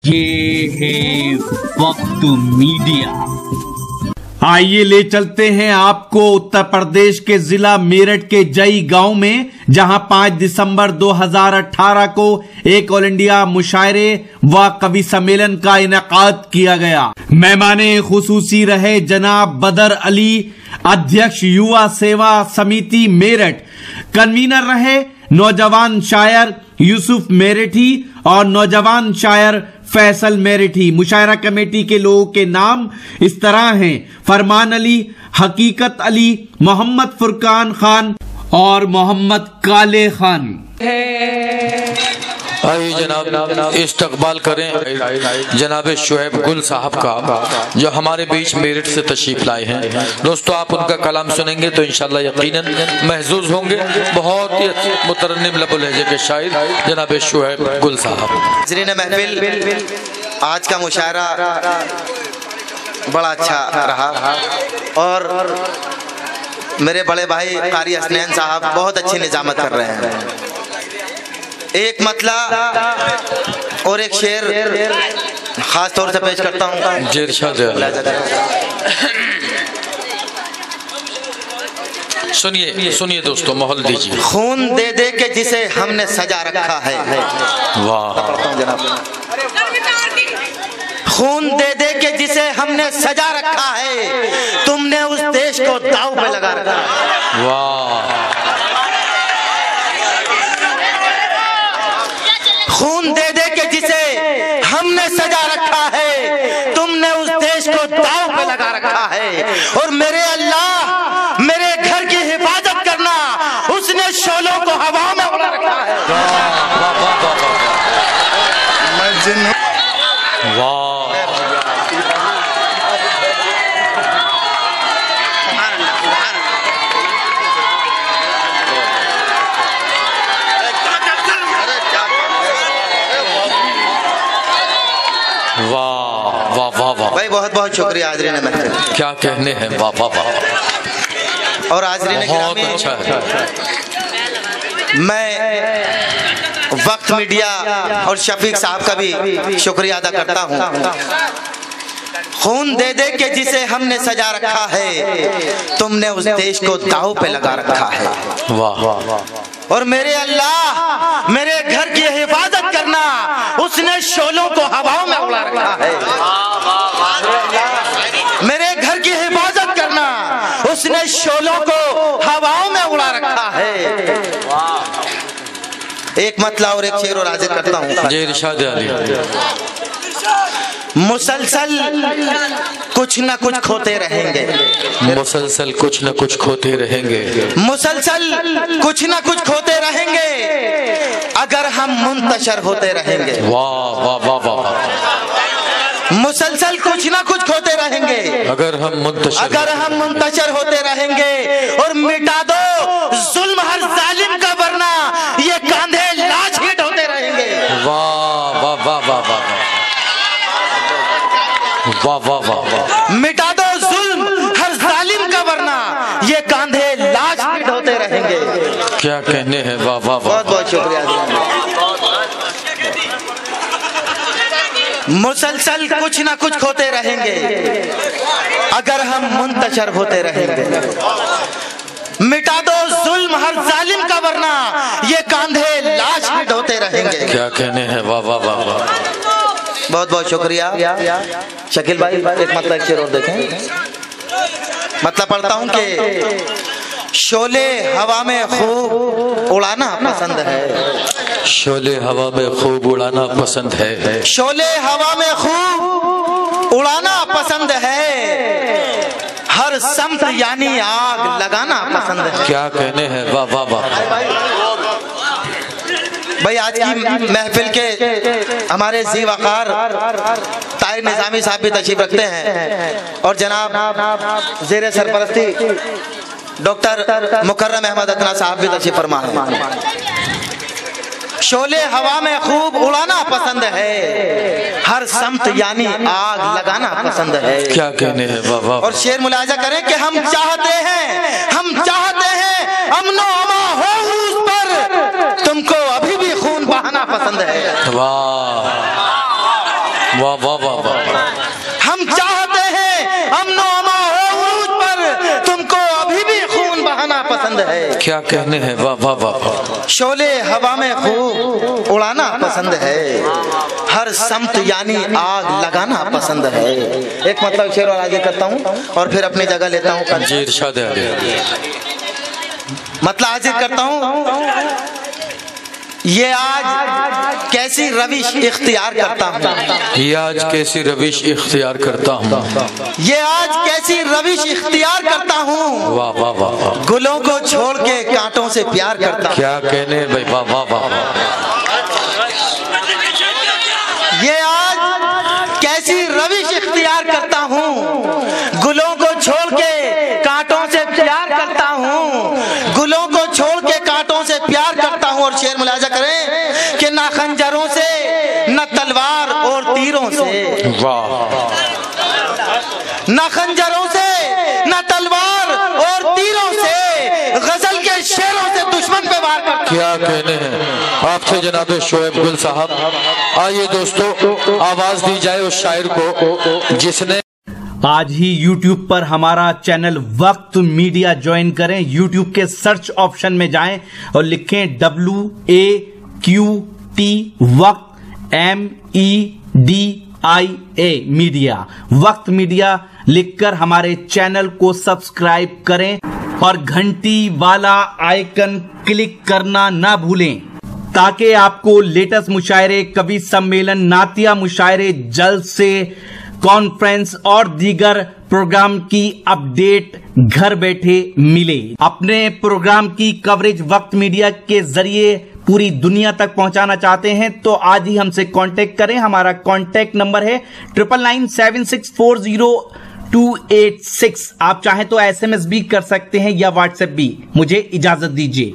ये है वक्त मीडिया। आइए ले चलते हैं आपको उत्तर प्रदेश के जिला मेरठ के जई गांव में, जहां 5 दिसंबर 2018 को एक ऑल इंडिया मुशायरे व कवि सम्मेलन का इनेकाद किया गया। मेहमाने खुसूसी रहे जनाब बदर अली, अध्यक्ष युवा सेवा समिति मेरठ। कन्वीनर रहे नौजवान शायर यूसुफ मेरठी और नौजवान शायर फैसल मेरठी। मुशायरा कमेटी के लोगों के नाम इस तरह हैं: फरमान अली, हकीकत अली, मोहम्मद फुरकान खान और मोहम्मद काले खान। आइए जनाब इस्तकबाल करें जनाब शुएब गुल साहब का, जो हमारे बीच मेरठ से तशरीफ लाए हैं। दोस्तों, आप उनका कलाम सुनेंगे तो इंशाल्लाह यकीनन महजूज होंगे। बहुत ही मुतरन्निम लबुल लहजे के शायर जनाब शुएब गुल साहब। नाज़रीन महफिल, आज का मुशायरा बड़ा अच्छा रहा और मेरे बड़े भाई कारी हसनैन साहब बहुत अच्छी निजामत कर रहे हैं। एक मतला और एक शेर खास तौर से पेश करता हूँ। सुनिए सुनिए दोस्तों, माहौल दीजिए। खून दे दे के जिसे हमने सजा रखा है, वाह, खून दे दे के जिसे हमने सजा रखा है, तुमने उस देश को दांव पे लगा रखा है। वाह, खून दे दे के जिसे हमने सजा रखा है, तुमने उस देश को दांव पे लगा रखा है। और मेरे अल्लाह, मेरे घर की हिफाजत करना, उसने शोलों को हवा में उड़ा रखा है। वाह, वाह वाह वाह वाह भाई, बहुत बहुत शुक्रिया हाज़रीन महफिल। क्या कहने हैं, वाह वाह वाह। और हाज़रीन बहुत अच्छा है। मैं वक्त मीडिया और शफीक साहब का भी शुक्रिया अदा करता हूँ। खून दे दे के जिसे हमने सजा रखा है, तुमने उस देश को दांव पे लगा रखा है। वाह वाह। और मेरे अल्लाह, मेरे घर की हिफाजत करना, उसने शोलों को हवाओं में उड़ा रखा है। मेरे घर की हिफाजत करना, उसने शोलों को हवाओं में उड़ा रखा है। एक मतला और एक शेर और हाजिर करता हूँ। जी इरशाद अली। मुसलसल कुछ न कुछ खोते रहेंगे, मुसलसल कुछ न कुछ खोते रहेंगे, मुसलसल कुछ न कुछ खोते रहेंगे, अगर हम मुंतशर होते रहेंगे। वाह वाह वाह वाह। मुसलसल कुछ न कुछ खोते रहेंगे, अगर हम मुंतशर होते रहेंगे। और मिटा दो जुल्म हर जालिम का, वरना ये कांधे लाश हिट होते रहेंगे। वाह वाह वाह वाह वाह वाह वाह वाह वाह। मिटा दो जुल्म हर जालिम का, वरना ये कांधे लाश हिट होते रहेंगे। क्या कहने हैं, वाह वाह वाह। बहुत बहुत शुक्रिया। मुसलसल कुछ ना कुछ खोते रहेंगे, अगर हम मुंतशर होते रहेंगे। मिटा दो जुल्म हर जालिम का, वरना ये कांधे लाश हिट होते रहेंगे। क्या कहने हैं, वाह वाह वाह वाह। बहुत बहुत शुक्रिया। शकील भाई, एक मतलब एक शेर और देखें। मतलब पढ़ता हूँ कि शोले हवा में खूब उड़ाना पसंद है, शोले हवा में खूब उड़ाना पसंद है, शोले हवा में खूब उड़ाना पसंद है, हर समत यानी आग लगाना पसंद है। क्या कहने हैं, वाह वाह वाह। भाई, आज की महफिल के हमारे जी वकार ताहिर निजामी साहब भी तशरीफ रखते हैं और जनाब ज़ेरे सरपरस्ती डॉक्टर मुकर्रम अहमद अदना साहब भी तशरीफ फरमा हैं। शोले हवा में खूब उड़ाना पसंद है, हर समत यानी आग लगाना पसंद है। क्या कहने हैं, वाह वाह। और शेर मुलाजा करें कि हम चाहते हैं अमनो अमा हो उस पर, तुमको अभी भी खून बहाना पसंद है। वाह वाह वाह वाह वाह। हम चाहते हैं अमनो अमा हो उरूज पर, तुमको अभी भी खून बहाना पसंद है। क्या कहने हैं, वाह वाह वाह। शोले हवा में खूब उड़ाना पसंद है, हर समत यानी आग लगाना पसंद है। एक मतलब शेर और आगे करता हूँ और फिर अपनी जगह लेता हूँ। जी इरशाद है। मतलब हाजिर करता हूँ, ये आज कैसी रविश इख्तियार करता हूँ, ये आज कैसी रविश इख्तियार करता हूँ, ये आज कैसी रविश इख्तियार करता हूँ। वाह वाह वाह। गुलों को छोड़ के कांटों से प्यार करता हूँ। क्या कहने भाई, वाह वाह वाह। ये आज कैसी रविश इख्तियार करता हूँ, गुलों को छोड़ के कांटों से प्यार करता हूँ, गुलों को छोड़ के कांटों से प्यार करता हूँ। और शेर मुलाजा करें कि ना खंजरों से न तलवार और तीरों से, वाह, न खंजरों से न तलवार और तीरों से, गजल के शेरों से दुश्मन पे वार करता हूँ। क्या कहने हैं आपसे जनाब शोएब गुल साहब। आइए दोस्तों आवाज दी जाए उस शायर को जिसने आज ही YouTube पर हमारा चैनल वक्त मीडिया ज्वाइन करें। YouTube के सर्च ऑप्शन में जाएं और लिखें WAQT वक्त MEDIA मीडिया, वक्त मीडिया लिखकर हमारे चैनल को सब्सक्राइब करें और घंटी वाला आइकन क्लिक करना ना भूलें ताकि आपको लेटेस्ट मुशायरे, कवि सम्मेलन, नातिया मुशायरे, जल्द से कॉन्फ्रेंस और दीगर प्रोग्राम की अपडेट घर बैठे मिले। अपने प्रोग्राम की कवरेज वक्त मीडिया के जरिए पूरी दुनिया तक पहुंचाना चाहते हैं तो आज ही हमसे कांटेक्ट करें। हमारा कांटेक्ट नंबर है 9997640286। आप चाहें तो SMS भी कर सकते हैं या व्हाट्सएप भी। मुझे इजाजत दीजिए।